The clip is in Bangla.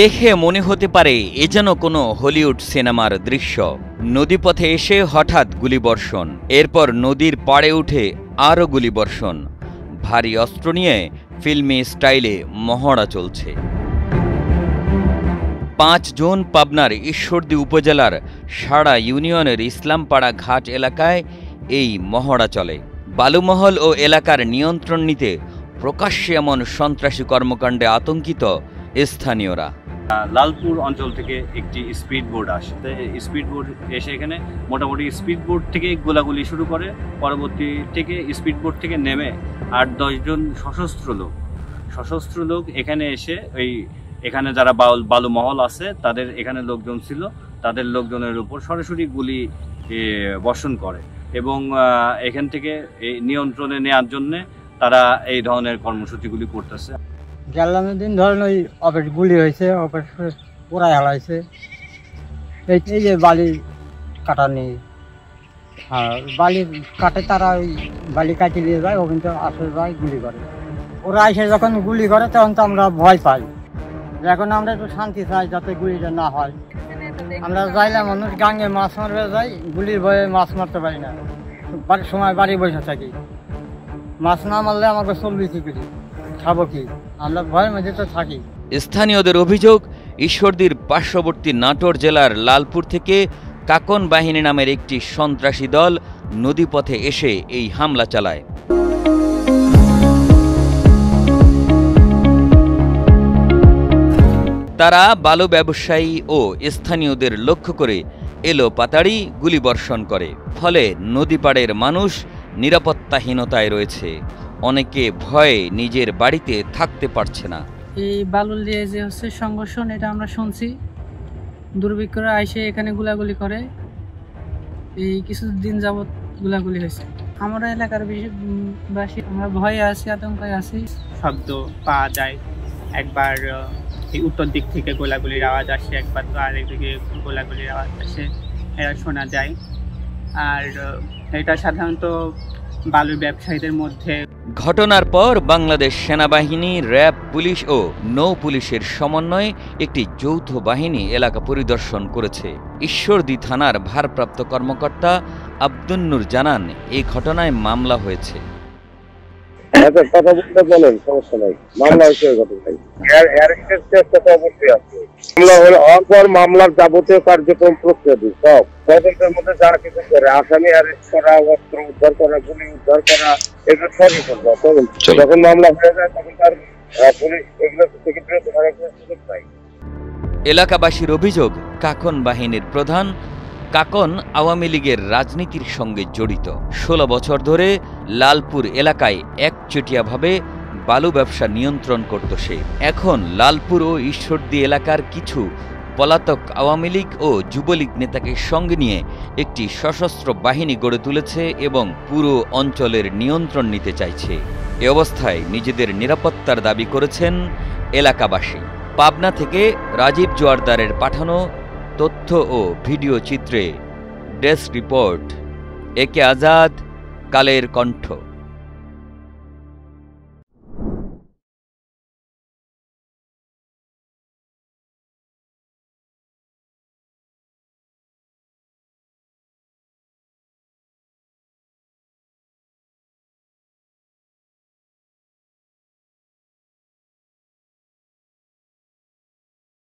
দেখে মনে হতে পারে এ যেন কোনো হলিউড সিনেমার দৃশ্য। নদীপথে এসে হঠাৎ গুলিবর্ষণ, এরপর নদীর পাড়ে উঠে আরও গুলিবর্ষণ। ভারী অস্ত্র নিয়ে ফিল্মি স্টাইলে মহড়া চলছে। ৫ জুন পাবনার ঈশ্বরদী উপজেলার সাড়া ইউনিয়নের ইসলামপাড়া ঘাট এলাকায় এই মহড়া চলে। বালুমহল ও এলাকার নিয়ন্ত্রণ নিতে প্রকাশ্যে এমন সন্ত্রাসী কর্মকাণ্ডে আতঙ্কিত স্থানীয়রা। লালপুর অঞ্চল থেকে একটি স্পিড বোট আসে। স্পিড বোট এসে এখানে মোটামুটি স্পিড বোট থেকে গোলাগুলি শুরু করে। পরবর্তী থেকে স্পিড বোট থেকে নেমে ৮-১০ জন সশস্ত্র লোক এখানে এসে এখানে যারা বালুমহল আছে তাদের এখানে লোকজন ছিল, তাদের লোকজনের উপর সরাসরি গুলি বর্ষণ করে এবং এখান থেকে নিয়ন্ত্রণে নেওয়ার জন্য তারা এই ধরনের কর্মসূচিগুলি করতেছে। গেলামের দিন ধরেন ওই অফিস গুলি হয়েছে, অফিস পোড়ায় হারাইছে। এই যে বালি কাটা নেই, আর বালি কাটে তারা ওই বালি কাটিয়ে নিয়ে যায়, ও কিন্তু আসে যায় গুলি করে। ওরা এসে যখন গুলি করে তখন তো আমরা ভয় পাই। এখন আমরা একটু শান্তি চাই যাতে গুলিটা না হয়। আমরা যাইলে মানুষ গাঙ্গে মাছ মারবে যাই, গুলির ভয়ে মাছ মারতে পারি না। বাড়ির সময় বাড়ি বসে থাকি, মাছ না মারলে আমাকে চলবি কি করি, খাবো কি, আমরা ভয়ের মধ্যে তো থাকি। স্থানীয়দের অভিযোগ, ঈশ্বরদীর পার্শ্ববর্তী নাটোর জেলার লালপুর থেকে কাকন বাহিনী নামের একটি সন্ত্রাসী দল নদীপথে এসে এই হামলা চালায়। তারা বালু ব্যবসায়ী ও স্থানীয়দের লক্ষ্য করে এলোপাতাড়ি গুলিবর্ষণ করে। ফলে নদীপাড়ের মানুষ নিরাপত্তাহীনতায় রয়েছে। অনেকে ভয়ে নিজের বাড়িতে থাকতে পারছে না। এই বালু নিয়ে যে হচ্ছে সংঘর্ষণ, এটা আমরা শুনছি। দুর্বৃত্তরা এসে এখানে গুলাগুলি করে। এই কিছুদিন যাবৎ গুলাগুলি হয়েছে। আমরা এলাকার বাসী আমরা ভয়ে আছি, আতঙ্কে আছি। শব্দ পাওয়া যায়, একবার এই উত্তর দিক থেকে গোলাগুলির আওয়াজ আসে, একবার তো আরেক দিকে গোলাগুলির আওয়াজ আসে, এরা শোনা যায়। আর এটা সাধারণত বালুর ব্যবসায়ীদের মধ্যে। ঘটনার পর বাংলাদেশ সেনাবাহিনী, র্যাব, পুলিশ ও নৌ পুলিশের সমন্বয়ে একটি যৌথ বাহিনী এলাকা পরিদর্শন করেছে। ঈশ্বরদী থানার ভারপ্রাপ্ত কর্মকর্তা আব্দুন নূর জানান, এই ঘটনায় মামলা হয়েছে। কথা বলতে বলেন, সমস্যা নাই। মামলা হয়েছে ঘটনায়, মামলা হলে অপর মামলার যাবতীয় কার্যক্রম প্রক্রিয়া সব তদন্তের মধ্যে যারা কিছু করে, আসামি অ্যারেস্ট করা, অস্ত্র উদ্ধার করা, গুলি উদ্ধার করা, এগুলো সবই করবে। যখন মামলা হয়ে যায় তখন তার পুলিশ এগুলো থেকে বিরত থাকার কোনো সুযোগ নাই। এলাকাবাসীর অভিযোগ, কাকন বাহিনীর প্রধান কাকন আওয়ামী লীগের রাজনীতির সঙ্গে জড়িত। 16 বছর ধরে লালপুর এলাকায় একচেটিয়াভাবে বালু ব্যবসা নিয়ন্ত্রণ করত সে। এখন লালপুর ও ঈশ্বরদী এলাকার কিছু পলাতক আওয়ামী লীগ ও যুবলীগ নেতাকে সঙ্গে নিয়ে একটি সশস্ত্র বাহিনী গড়ে তুলেছে এবং পুরো অঞ্চলের নিয়ন্ত্রণ নিতে চাইছে। এ অবস্থায় নিজেদের নিরাপত্তার দাবি করেছেন এলাকাবাসী। পাবনা থেকে রাজীব জোয়ারদারের পাঠানো তথ্য ও ভিডিও চিত্রে ডেস্ক রিপোর্ট, একে আজাদ, কালের কণ্ঠ।